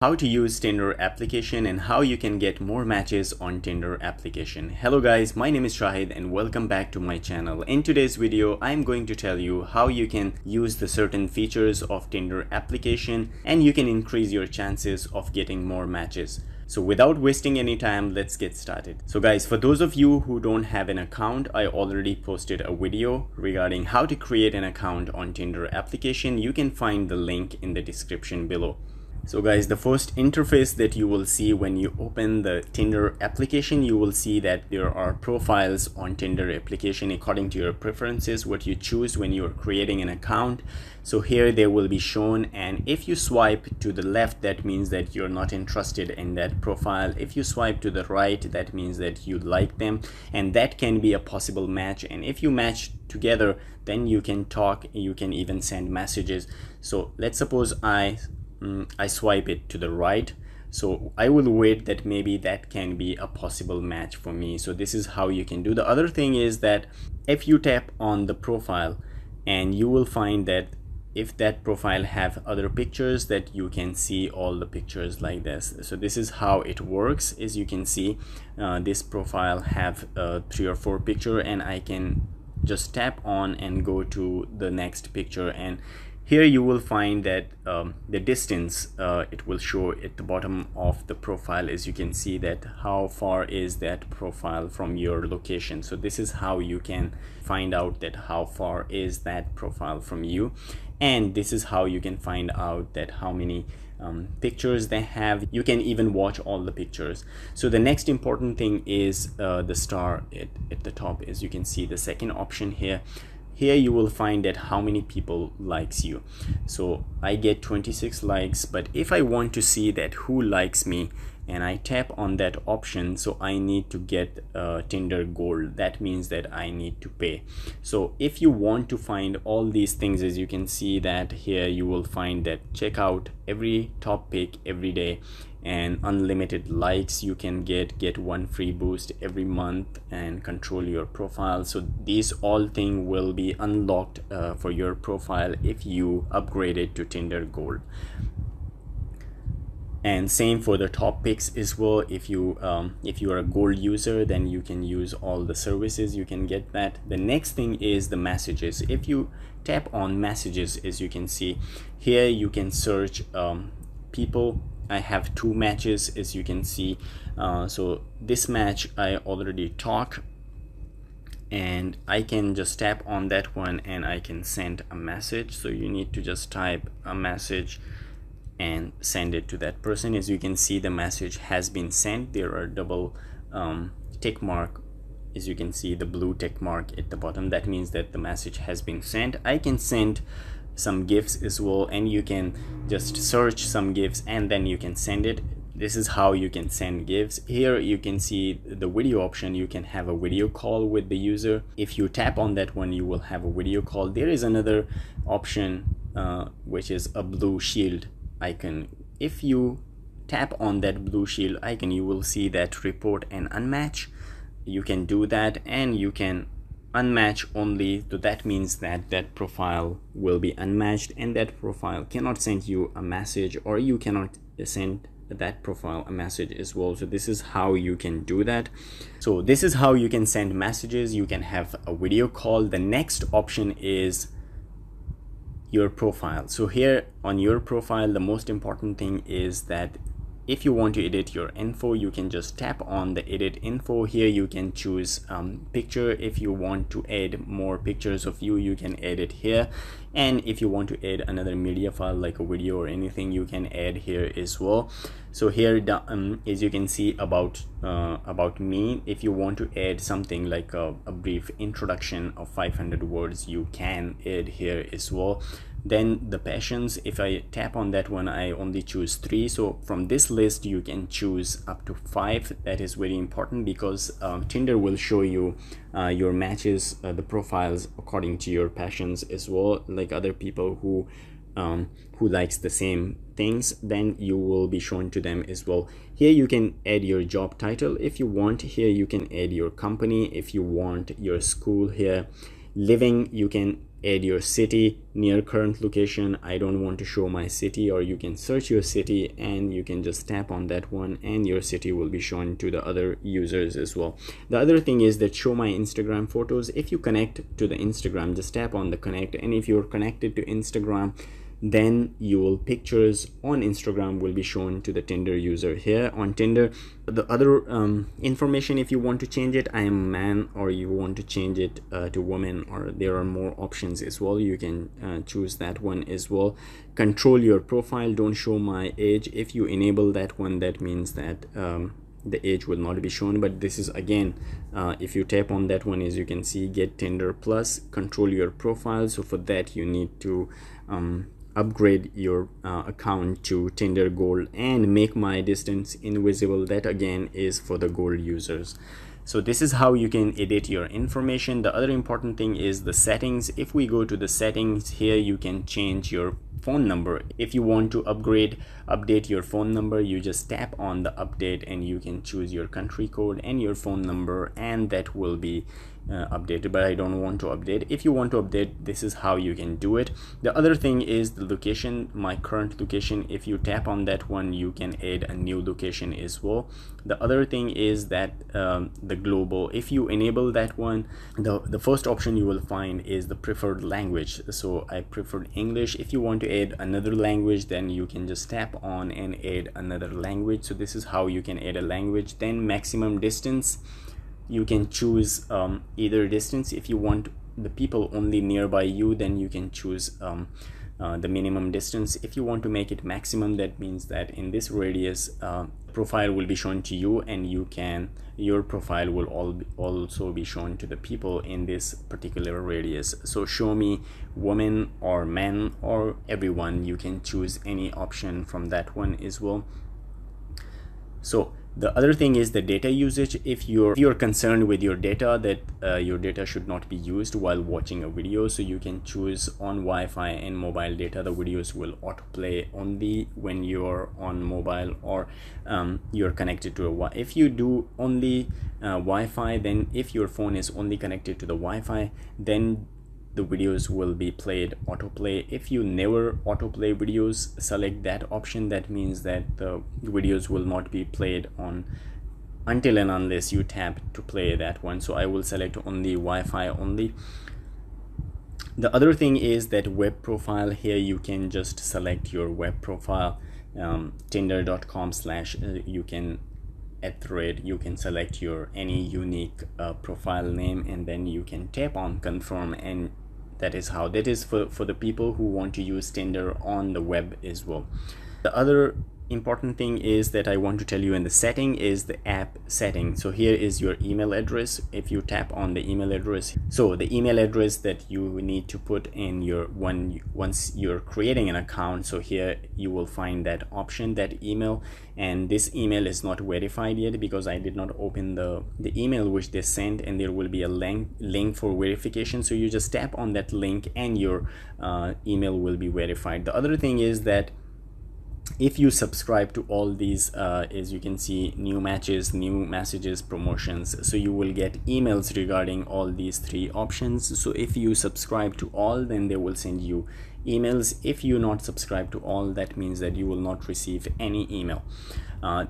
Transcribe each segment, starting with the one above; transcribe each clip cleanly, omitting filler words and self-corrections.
How to use Tinder application and how you can get more matches on Tinder application. Hello guys, my name is Shahid and welcome back to my channel. In today's video, I'm going to tell you how you can use the certain features of Tinder application and you can increase your chances of getting more matches. So without wasting any time, let's get started. So guys, for those of you who don't have an account, I already posted a video regarding how to create an account on Tinder application. You can find the link in the description below. So guys, the first interface that you will see when you open the Tinder application, you will see that there are profiles on Tinder application according to your preferences, what you choose when you are creating an account. So here they will be shown, and if you swipe to the left, that means that you're not interested in that profile. If you swipe to the right, that means that you like them, and that can be a possible match. And if you match together, then you can talk, you can even send messages. So let's suppose I swipe it to the right, so I will wait that maybe that can be a possible match for me. So this is how you can do. The other thing is that if you tap on the profile, and you will find that if that profile have other pictures, that you can see all the pictures like this. So this is how it works. As you can see, this profile have 3 or 4 picture, and I can just tap on and go to the next picture, and here you will find that the distance it will show at the bottom of the profile. As you can see that how far is that profile from your location. So this is how you can find out that how far is that profile from you, and this is how you can find out that how many pictures they have. You can even watch all the pictures. So the next important thing is the star at the top. As you can see, the second option here you will find that how many people likes you. So I get 26 likes, but if I want to see that who likes me, and I tap on that option, so I need to get Tinder Gold. That means that I need to pay. So if you want to find all these things, as you can see that here you will find that check out every top pick every day, and unlimited likes. You can get 1 free boost every month, and control your profile. So these all things will be unlocked for your profile if you upgrade it to Tinder Gold. And same for the top picks as well. If you are a gold user, then you can use all the services, you can get that. The next thing is the messages. If you tap on messages, as you can see here, you can search people. I have 2 matches, as you can see. So this match I already talk, and I can just tap on that one and I can send a message. So you need to just type a message and send it to that person. As you can see, the message has been sent. There are double tick mark. As you can see, the blue tick mark at the bottom, that means that the message has been sent. I can send some gifts as well, and you can just search some gifts and then you can send it. This is how you can send gifts. Here you can see the video option. You can have a video call with the user. If you tap on that one, you will have a video call. There is another option which is a blue shield icon. If you tap on that blue shield icon, you will see that report and unmatch. You can do that, and you can unmatch only. So that means that that profile will be unmatched, and that profile cannot send you a message, or you cannot send that profile a message as well. So this is how you can do that. So this is how you can send messages. You can have a video call. The next option is your profile. So here on your profile, the most important thing is that if you want to edit your info, you can just tap on the edit info. Here you can choose picture. If you want to add more pictures of you, you can add it here. And if you want to add another media file like a video or anything, you can add here as well. So here as you can see about me, if you want to add something like a brief introduction of 500 words, you can add here as well. Then the passions, if I tap on that one, I only choose 3. So from this list you can choose up to 5. That is very important, because Tinder will show you your matches, the profiles according to your passions as well, like other people who likes the same things, then you will be shown to them as well. Here you can add your job title if you want. Here you can add your company if you want, your school. Here living, you can add your city near current location. I don't want to show my city, or you can search your city and you can just tap on that one and your city will be shown to the other users as well. The other thing is that show my Instagram photos. If you connect to the Instagram, just tap on the connect, and if you're connected to Instagram, then your pictures on Instagram will be shown to the Tinder user. Here on Tinder, the other information, if you want to change it, I am a man, or you want to change it to woman, or there are more options as well, you can choose that one as well. Control your profile, don't show my age. If you enable that one, that means that the age will not be shown. But this is again, if you tap on that one, as you can see, get Tinder Plus, control your profile. So for that you need to upgrade your account to Tinder Gold and make my distance invisible. That again is for the gold users. So this is how you can edit your information. The other important thing is the settings. If we go to the settings, here you can change your phone number. If you want to update your phone number, you just tap on the update and you can choose your country code and your phone number, and that will be updated. But I don't want to update. If you want to update, this is how you can do it. The other thing is the location, my current location. If you tap on that one, you can add a new location as well. The other thing is that the global, if you enable that one, the first option you will find is the preferred language. So I preferred English. If you want to add another language, then you can just tap on and add another language. So this is how you can add a language. Then maximum distance, you can choose either distance. If you want the people only nearby you, then you can choose the minimum distance. If you want to make it maximum, that means that in this radius profile will be shown to you, and your profile will also be shown to the people in this particular radius. So show me women or men or everyone, you can choose any option from that one as well. So the other thing is the data usage. If you're concerned with your data, that your data should not be used while watching a video, so you can choose on Wi-Fi and mobile data, the videos will autoplay only when you're on mobile or you're connected to if you do only Wi-Fi, then if your phone is only connected to the Wi-Fi, then the videos will be played autoplay. If you never autoplay videos, select that option. That means that the videos will not be played on until and unless you tap to play that one. So I will select only Wi-Fi only. The other thing is that web profile. Here you can just select your web profile, tinder.com/ you can you can select your any unique profile name, and then you can tap on confirm, and that is for the people who want to use Tinder on the web as well. The other important thing is that I want to tell you in the setting is the app setting. So here is your email address. If you tap on the email address, so the email address that you need to put in your once you're creating an account, so here you will find that option, that email, and this email is not verified yet because I did not open the email which they sent, and there will be a link for verification. So you just tap on that link and your email will be verified. The other thing is that if you subscribe to all these, as you can see, new matches, new messages, promotions, so you will get emails regarding all these three options. So if you subscribe to all, then they will send you emails. If you not subscribe to all, that means that you will not receive any email.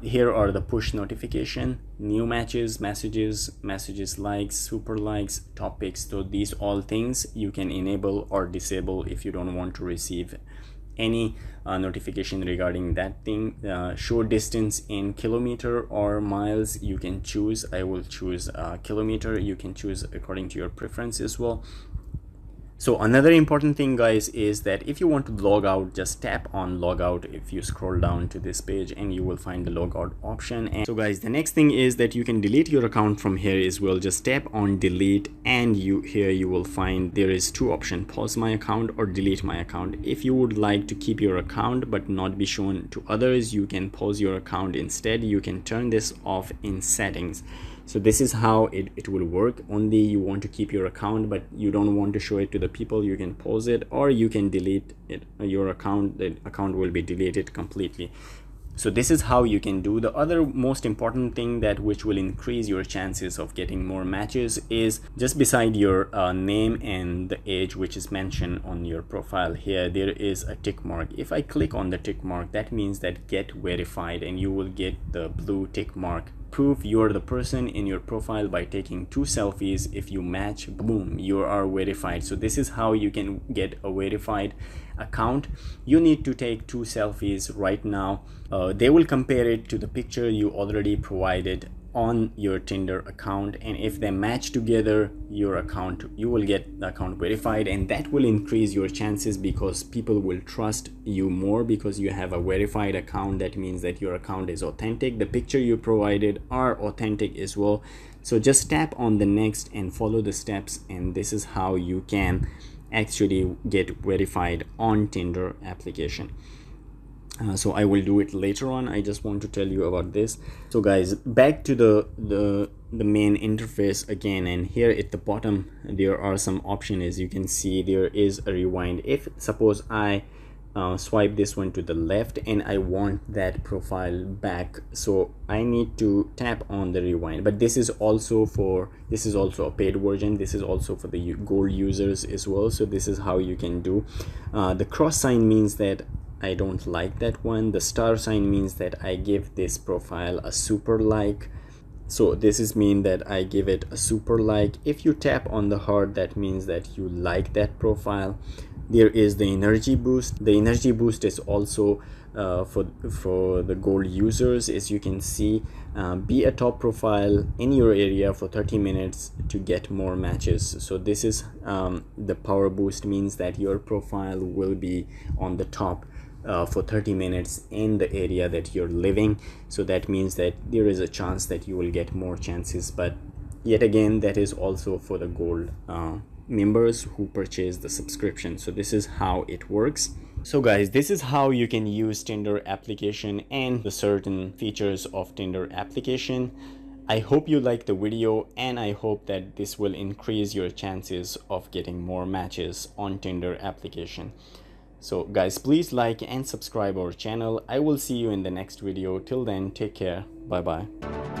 Here are the push notification, new matches, messages, likes, super likes, topics. So these all things you can enable or disable if you don't want to receive any notification regarding that thing. Show distance in kilometer or miles, you can choose. I will choose kilometer. You can choose according to your preference as well. So another important thing, guys, is that if you want to log out, just tap on log out. If you scroll down to this page, and you will find the log out option. And so guys, the next thing is that you can delete your account from here as well. Just tap on delete, and here you will find there is two options: pause my account or delete my account. If you would like to keep your account but not be shown to others, you can pause your account instead. You can turn this off in settings. So this is how it will work. Only you want to keep your account but you don't want to show it to the people, you can pause it, or you can delete it. Your account, the account will be deleted completely. So this is how you can do. The other most important thing that which will increase your chances of getting more matches is just beside your name and the age which is mentioned on your profile here, there is a tick mark. If I click on the tick mark, that means that get verified, and you will get the blue tick mark. Prove you're the person in your profile by taking 2 selfies. If you match, boom, you are verified. So this is how you can get a verified account. You need to take 2 selfies right now. They will compare it to the picture you already provided on your Tinder account, and if they match together, your account, you will get the account verified, and that will increase your chances because people will trust you more because you have a verified account. That means that your account is authentic, the picture you provided are authentic as well. So just tap on the next and follow the steps, and this is how you can actually get verified on Tinder application. So I will do it later on. I just want to tell you about this. So guys, back to the main interface again, and here at the bottom there are some options. As you can see, there is a rewind. If suppose I swipe this one to the left and I want that profile back, so I need to tap on the rewind. But this is also a paid version. This is also for the gold users as well. So this is how you can do. The cross sign means that I don't like that one. The star sign means that I give this profile a super like. So this is mean that I give it a super like. If you tap on the heart, that means that you like that profile. There is the energy boost. The energy boost is also for the gold users. As you can see, be a top profile in your area for 30 minutes to get more matches. So this is the power boost, means that your profile will be on the top for 30 minutes in the area that you're living. So that means that there is a chance that you will get more chances, but yet again, that is also for the gold members who purchase the subscription. So this is how it works. So guys, this is how you can use Tinder application and the certain features of Tinder application. I hope you like the video, and I hope that this will increase your chances of getting more matches on Tinder application. So guys, please like and subscribe our channel. I will see you in the next video. Till then, take care. Bye bye.